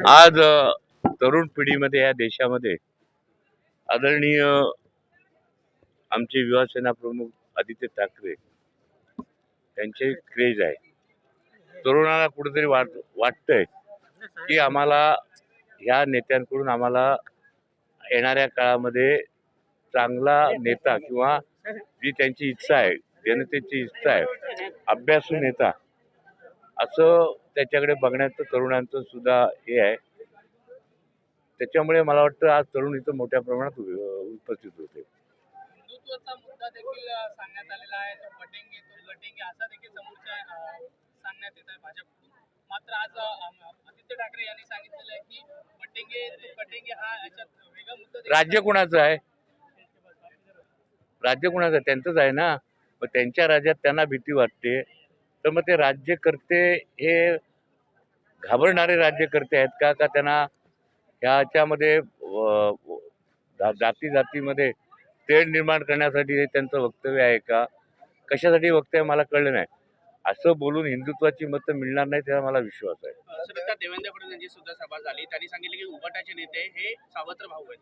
आज तरुण पिढीमध्ये या देशामध्ये आदरणीय आमचे युवासेना प्रमुख आदित्य ठाकरे यांचे क्रेज आहे. तरुणाला कुठेतरी वाटतंय की आम्हाला ह्या नेत्यांकडून आम्हाला येणाऱ्या काळामध्ये चांगला नेता किंवा जी त्यांची इच्छा आहे, जनतेची इच्छा आहे, अभ्यासू नेता असं त्याच्याकडे बघण्याचं तरुणांचं सुद्धा हे आहे. त्याच्यामुळे मला वाटतं आज तरुण इथं मोठ्या प्रमाणात उपस्थित होते. हिंदुत्वाचा मुद्दा देखील सांगण्यात आलेला आहे. तो बटेंगे तो लटेंगे असा देखील समोरच्या सांगण्यात येत आहे भाजपकडून. मात्र आज आदित्य ठाकरे यांनी सांगितलेलं आहे की बटेंगे तो कटेंगे हा याच्यात वेगळा मुद्दा. राज्य कुणाचं आहे? राज्य कुणाचं? त्यांचंच आहे ना. मग त्यांच्या राज्यात त्यांना भीती वाटते, तर मग ते राज्यकर्ते हे घाबरणारे राज्यकर्ते आहेत का? का त्यांना ह्याच्यामध्ये जाती जातीमध्ये तेढ निर्माण करण्यासाठी हे त्यांचं वक्तव्य आहे का? कशासाठी वक्तव्य मला कळलं नाही. असं बोलून हिंदुत्वाची मतं मिळणार नाही त्याचा मला विश्वास आहे. देवेंद्र फडणवीस यांची सुद्धा सभा झाली. त्यांनी सांगितले की उबाटाचे नेते हे सावत्र भाऊ आहेत.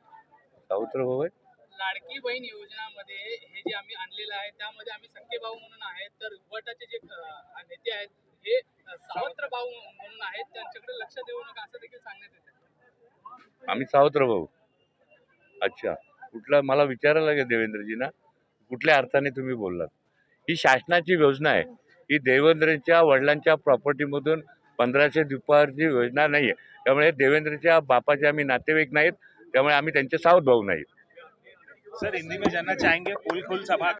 सावत्र भाऊ आहे. लाडकी बहीण योजनामध्ये हे जे आम्ही आणलेलं आहे त्यामध्ये आम्ही सख्खे भाऊ म्हणून आहेत, तर उबाटाचे जे नेते आहेत हे सावत्र भाऊ म्हणून आहेत. त्यांच्याकडे लक्ष देऊ नका असं देखील सांगण्यात येतं. आम्ही सावत्र भाऊ. अच्छा, कुठला मला विचारायला लागेल देवेंद्रजींना, कुठल्या अर्थाने तुम्ही बोललात? ही शासनाची योजना आहे. ही देवेंद्रच्या वडिलांच्या प्रॉपर्टीमधून 1500 दुपारची योजना नाही आहे. त्यामुळे देवेंद्रच्या बापाचे आम्ही नातेवाईक नाहीत, त्यामुळे आम्ही त्यांचे सावत भाऊ नाहीत. सर, हिंदी में जानना चाहेंगे, पोल खोल सभा